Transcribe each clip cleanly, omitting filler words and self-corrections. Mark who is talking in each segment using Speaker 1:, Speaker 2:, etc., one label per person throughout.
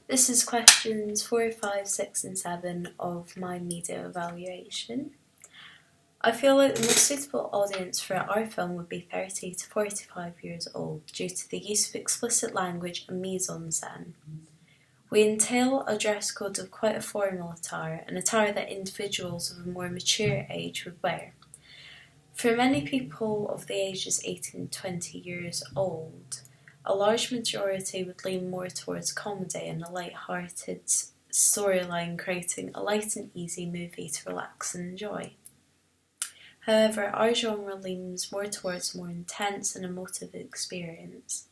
Speaker 1: This is questions 4, 5, 6 and 7 of my media evaluation. I feel like the most suitable audience for our film would be 30 to 45 years old due to the use of explicit language and mise-en-scène. We entail a dress code of quite a formal attire, an attire that individuals of a more mature age would wear. For many people of the ages 18 to 20 years old, a large majority would lean more towards comedy and a light-hearted storyline, creating a light and easy movie to relax and enjoy. However, our genre leans more towards a more intense and emotive experience.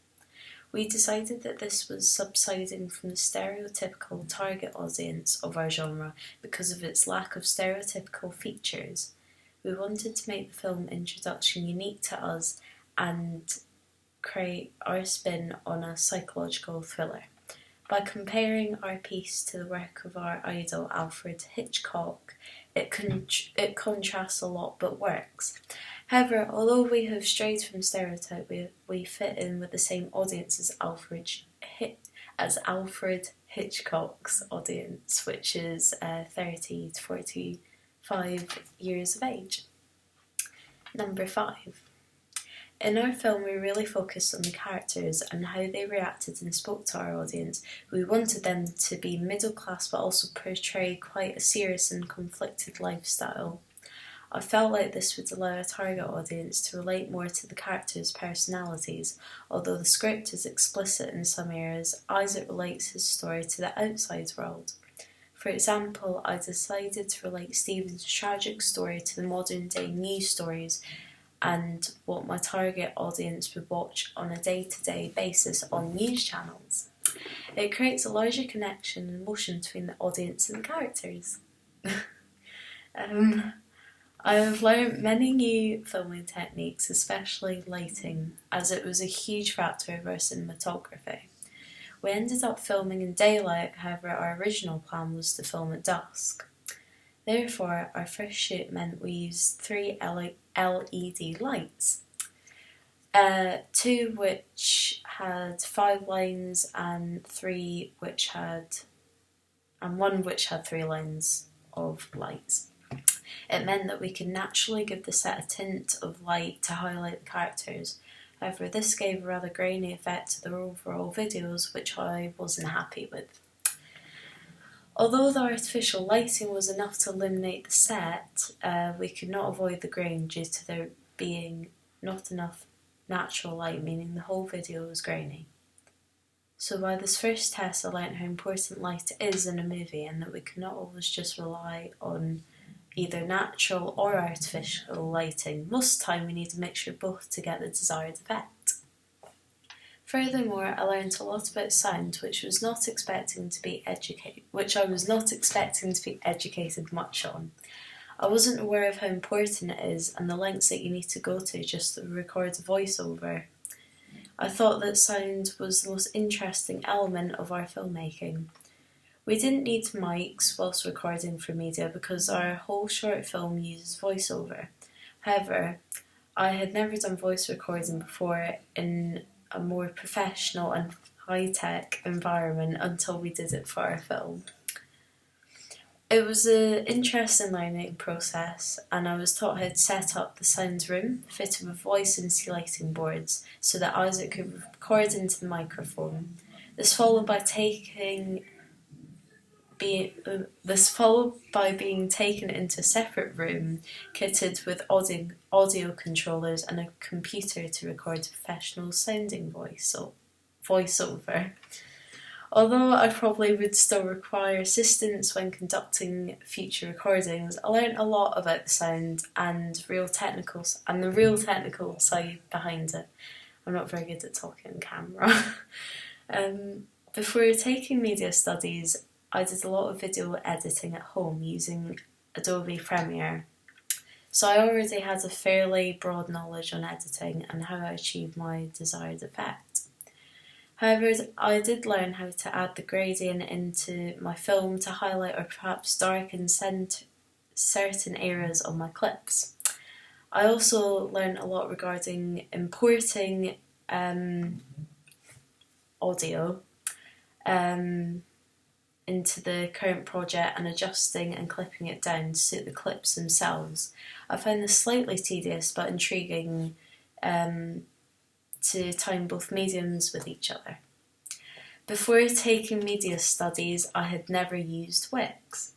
Speaker 1: We decided that this was subsiding from the stereotypical target audience of our genre because of its lack of stereotypical features. We wanted to make the film introduction unique to us and create our spin on a psychological thriller. By comparing our piece to the work of our idol Alfred Hitchcock, it contrasts a lot but works. However, although we have strayed from stereotype, we fit in with the same audience as Alfred Hitchcock's audience, which is 30 to 45 years of age. Number 5. In our film, we really focused on the characters and how they reacted and spoke to our audience. We wanted them to be middle class but also portray quite a serious and conflicted lifestyle. I felt like this would allow a target audience to relate more to the characters' personalities. Although the script is explicit in some areas, Isaac relates his story to the outside world. For example, I decided to relate Stephen's tragic story to the modern day news stories and what my target audience would watch on a day-to-day basis on news channels. It creates a larger connection and emotion between the audience and the characters. I have learned many new filming techniques, especially lighting, as it was a huge factor of our cinematography. We ended up filming in daylight, however our original plan was to film at dusk. Therefore, our first shoot meant we used 3 LED lights, 2 which had 5 lines and 1 which had 3 lines of lights. It meant that we could naturally give the set a tint of light to highlight the characters. However, this gave a rather grainy effect to the overall videos, which I wasn't happy with. Although the artificial lighting was enough to illuminate the set, we could not avoid the grain due to there being not enough natural light, meaning the whole video was grainy. So by this first test I learnt how important light is in a movie and that we cannot always just rely on either natural or artificial lighting. Most of the time we need a mixture of both to get the desired effect. Furthermore, I learnt a lot about sound, which I was not expecting to be educated much on. I wasn't aware of how important it is and the lengths that you need to go to just to record a voiceover. I thought that sound was the most interesting element of our filmmaking. We didn't need mics whilst recording for media because our whole short film uses voiceover. However, I had never done voice recording before in a more professional and high-tech environment until we did it for our film. It was an interesting learning process and I was taught how to set up the sound room fitted with voice insulating boards so that Isaac could record into the microphone. This followed by being taken into a separate room kitted with audio controllers and a computer to record a professional sounding voiceover. Although I probably would still require assistance when conducting future recordings, I learned a lot about the sound and the real technical side behind it. I'm not very good at talking on camera. Before taking media studies, I did a lot of video editing at home using Adobe Premiere. So I already had a fairly broad knowledge on editing and how I achieve my desired effect. However, I did learn how to add the gradient into my film to highlight or perhaps darken certain areas of my clips. I also learned a lot regarding importing audio into the current project and adjusting and clipping it down to suit the clips themselves. I find this slightly tedious but intriguing to time both mediums with each other. Before taking media studies, I had never used Wix,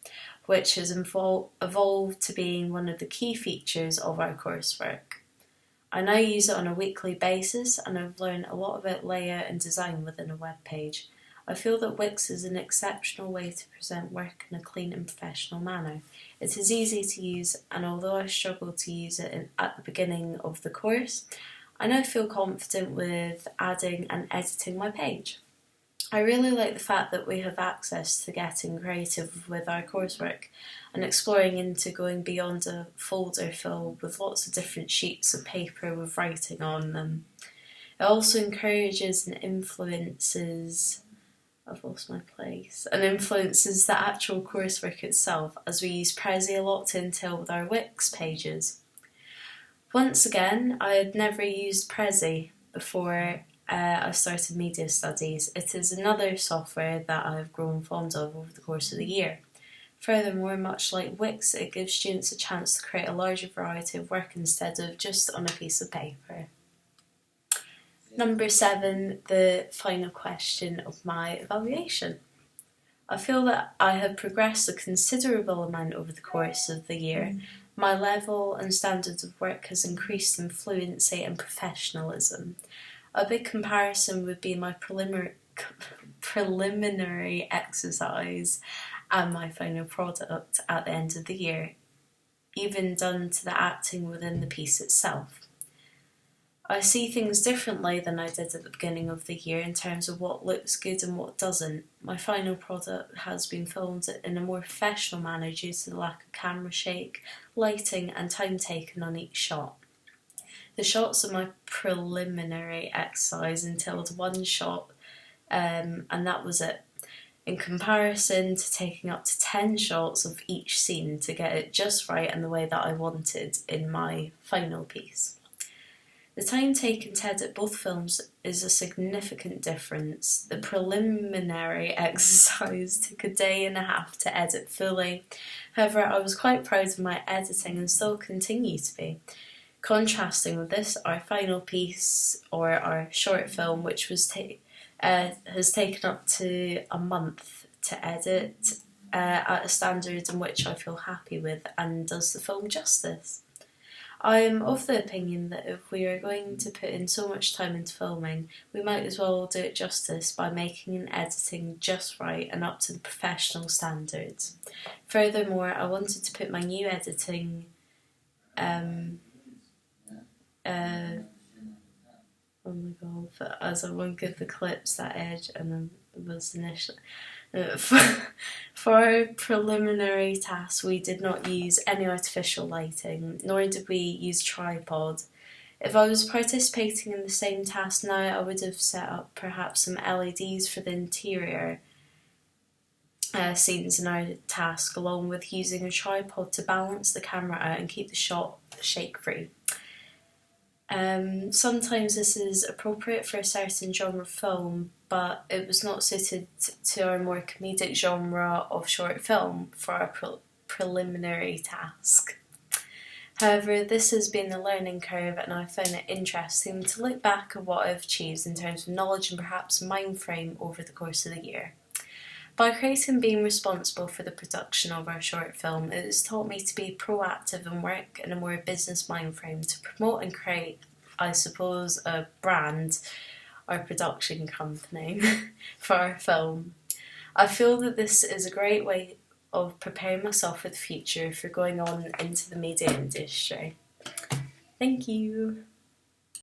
Speaker 1: which has evolved to being one of the key features of our coursework. I now use it on a weekly basis, and I've learned a lot about layout and design within a web page. I feel that Wix is an exceptional way to present work in a clean and professional manner. It is easy to use, and although I struggled to use it at the beginning of the course, I now feel confident with adding and editing my page. I really like the fact that we have access to getting creative with our coursework and exploring into going beyond a folder filled with lots of different sheets of paper with writing on them. It also encourages and influences the actual coursework itself, as we use Prezi a lot to entail with our Wix pages. Once again, I had never used Prezi before I started media studies. It is another software that I have grown fond of over the course of the year. Furthermore, much like Wix, it gives students a chance to create a larger variety of work instead of just on a piece of paper. Number 7, the final question of my evaluation. I feel that I have progressed a considerable amount over the course of the year. My level and standards of work has increased in fluency and professionalism. A big comparison would be my preliminary exercise and my final product at the end of the year, even done to the acting within the piece itself. I see things differently than I did at the beginning of the year in terms of what looks good and what doesn't. My final product has been filmed in a more professional manner due to the lack of camera shake, lighting and time taken on each shot. The shots of my preliminary exercise entailed one shot, and that was it, in comparison to taking up to 10 shots of each scene to get it just right and the way that I wanted in my final piece. The time taken to edit both films is a significant difference. The preliminary exercise took a day and a half to edit fully. However, I was quite proud of my editing and still continue to be. Contrasting with this, our final piece, or our short film, which was has taken up to a month to edit at a standard in which I feel happy with and does the film justice. I am of the opinion that if we are going to put in so much time into filming, we might as well do it justice by making and editing just right and up to the professional standards. Furthermore, I wanted to put my new editing oh my god, but as I won't give the clips that edge and then it was initially for our preliminary tasks we did not use any artificial lighting, nor did we use tripod. If I was participating in the same task now, I would have set up perhaps some LEDs for the interior scenes in our task, along with using a tripod to balance the camera out and keep the shot shake free. Sometimes this is appropriate for a certain genre of film, but it was not suited to our more comedic genre of short film for our preliminary task. However, this has been a learning curve and I found it interesting to look back at what I've achieved in terms of knowledge and perhaps mind frame over the course of the year. By creating and being responsible for the production of our short film, it has taught me to be proactive and work in a more business mind frame to promote and create, I suppose, a brand, our production company, for our film. I feel that this is a great way of preparing myself for the future for going on into the media industry. Thank you.